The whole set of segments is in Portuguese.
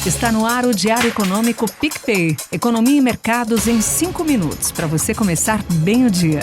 Está no ar o Diário Econômico PicPay. Economia e mercados em 5 minutos, para você começar bem o dia.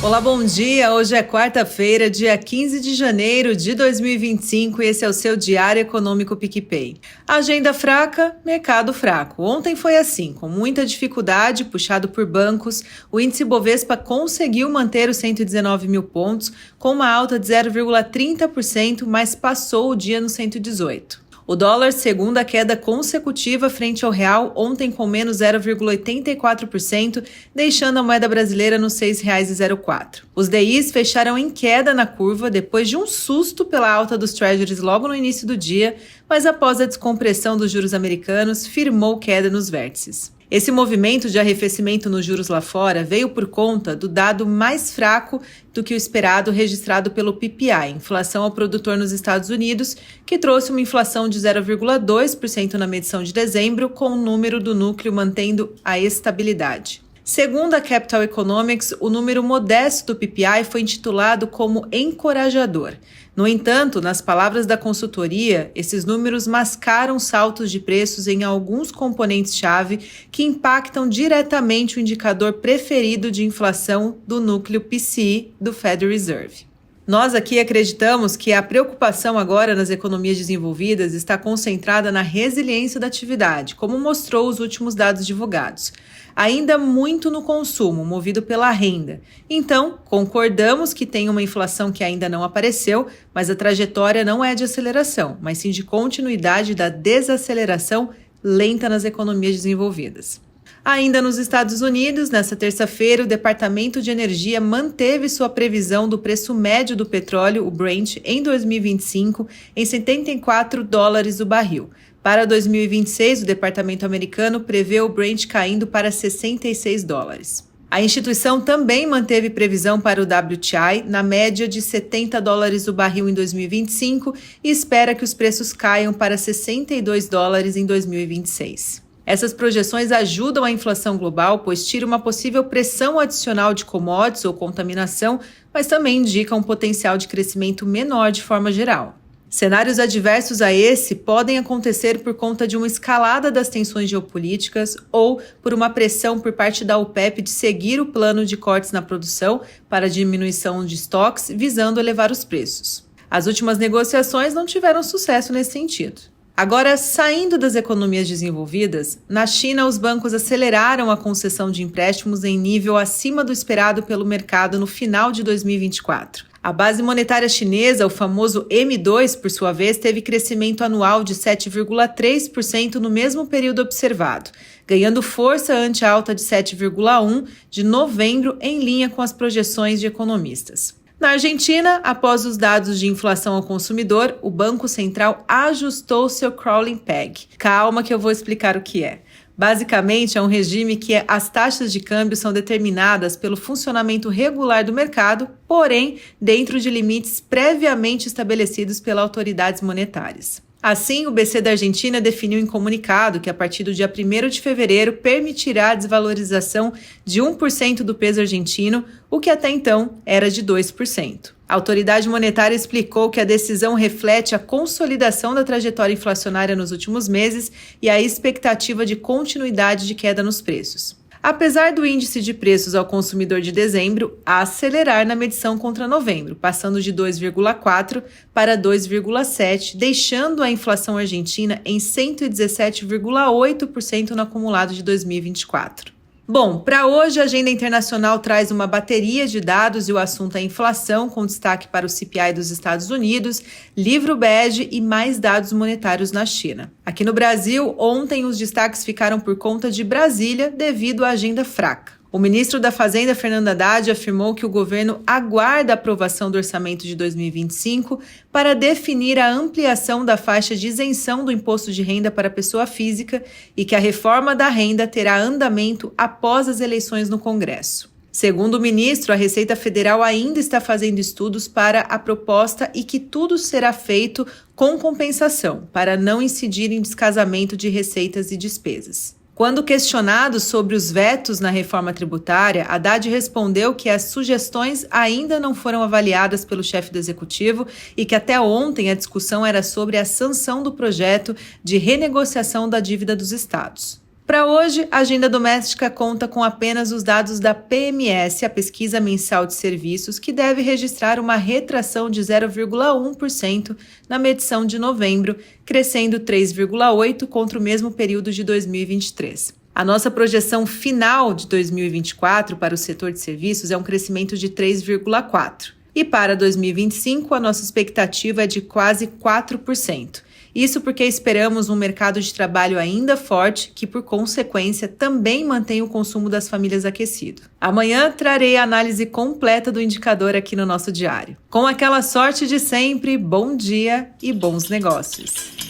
Olá, bom dia. Hoje é quarta-feira, dia 15 de janeiro de 2025 e esse é o seu Diário Econômico PicPay. Agenda fraca, mercado fraco. Ontem foi assim, com muita dificuldade, puxado por bancos, o índice Bovespa conseguiu manter os 119 mil pontos, com uma alta de 0,30%, mas passou o dia no 118. O dólar, segunda queda consecutiva frente ao real, ontem com menos 0,84%, deixando a moeda brasileira nos R$ 6,04. Os DIs fecharam em queda na curva depois de um susto pela alta dos treasuries logo no início do dia, mas após a descompressão dos juros americanos, firmou queda nos vértices. Esse movimento de arrefecimento nos juros lá fora veio por conta do dado mais fraco do que o esperado registrado pelo PPI, inflação ao produtor nos Estados Unidos, que trouxe uma inflação de 0,2% na medição de dezembro, com o número do núcleo mantendo a estabilidade. Segundo a Capital Economics, o número modesto do PPI foi intitulado como encorajador. No entanto, nas palavras da consultoria, esses números mascaram saltos de preços em alguns componentes-chave que impactam diretamente o indicador preferido de inflação do núcleo PCE do Federal Reserve. Nós aqui acreditamos que a preocupação agora nas economias desenvolvidas está concentrada na resiliência da atividade, como mostrou os últimos dados divulgados. Ainda muito no consumo, movido pela renda. Então, concordamos que tem uma inflação que ainda não apareceu, mas a trajetória não é de aceleração, mas sim de continuidade da desaceleração lenta nas economias desenvolvidas. Ainda nos Estados Unidos, nesta terça-feira, o Departamento de Energia manteve sua previsão do preço médio do petróleo, o Brent, em 2025 em $74 o barril. Para 2026, o Departamento americano prevê o Brent caindo para $66. A instituição também manteve previsão para o WTI na média de $70 o barril em 2025 e espera que os preços caiam para $62 em 2026. Essas projeções ajudam a inflação global, pois tiram uma possível pressão adicional de commodities ou contaminação, mas também indicam um potencial de crescimento menor de forma geral. Cenários adversos a esse podem acontecer por conta de uma escalada das tensões geopolíticas ou por uma pressão por parte da OPEP de seguir o plano de cortes na produção para diminuição de estoques, visando elevar os preços. As últimas negociações não tiveram sucesso nesse sentido. Agora, saindo das economias desenvolvidas, na China os bancos aceleraram a concessão de empréstimos em nível acima do esperado pelo mercado no final de 2024. A base monetária chinesa, o famoso M2, por sua vez, teve crescimento anual de 7,3% no mesmo período observado, ganhando força ante a alta de 7,1% de novembro, em linha com as projeções de economistas. Na Argentina, após os dados de inflação ao consumidor, o Banco Central ajustou seu crawling peg. Calma que eu vou explicar o que é. Basicamente, é um regime que as taxas de câmbio são determinadas pelo funcionamento regular do mercado, porém, dentro de limites previamente estabelecidos pelas autoridades monetárias. Assim, o BC da Argentina definiu em comunicado que a partir do dia 1º de fevereiro permitirá a desvalorização de 1% do peso argentino, o que até então era de 2%. A autoridade monetária explicou que a decisão reflete a consolidação da trajetória inflacionária nos últimos meses e a expectativa de continuidade de queda nos preços. Apesar do índice de preços ao consumidor de dezembro acelerar na medição contra novembro, passando de 2,4% para 2,7%, deixando a inflação argentina em 117,8% no acumulado de 2024. Bom, para hoje a agenda internacional traz uma bateria de dados e o assunto é inflação, com destaque para o CPI dos Estados Unidos, livro bege e mais dados monetários na China. Aqui no Brasil, ontem os destaques ficaram por conta de Brasília devido à agenda fraca. O ministro da Fazenda, Fernando Haddad, afirmou que o governo aguarda a aprovação do orçamento de 2025 para definir a ampliação da faixa de isenção do imposto de renda para a pessoa física e que a reforma da renda terá andamento após as eleições no Congresso. Segundo o ministro, a Receita Federal ainda está fazendo estudos para a proposta e que tudo será feito com compensação, para não incidir em descasamento de receitas e despesas. Quando questionado sobre os vetos na reforma tributária, Haddad respondeu que as sugestões ainda não foram avaliadas pelo chefe do executivo e que até ontem a discussão era sobre a sanção do projeto de renegociação da dívida dos estados. Para hoje, a agenda doméstica conta com apenas os dados da PMS, a Pesquisa Mensal de Serviços, que deve registrar uma retração de 0,1% na medição de novembro, crescendo 3,8% contra o mesmo período de 2023. A nossa projeção final de 2024 para o setor de serviços é um crescimento de 3,4%. E para 2025, a nossa expectativa é de quase 4%. Isso porque esperamos um mercado de trabalho ainda forte, que por consequência também mantém o consumo das famílias aquecido. Amanhã trarei a análise completa do indicador aqui no nosso diário. Com aquela sorte de sempre, bom dia e bons negócios.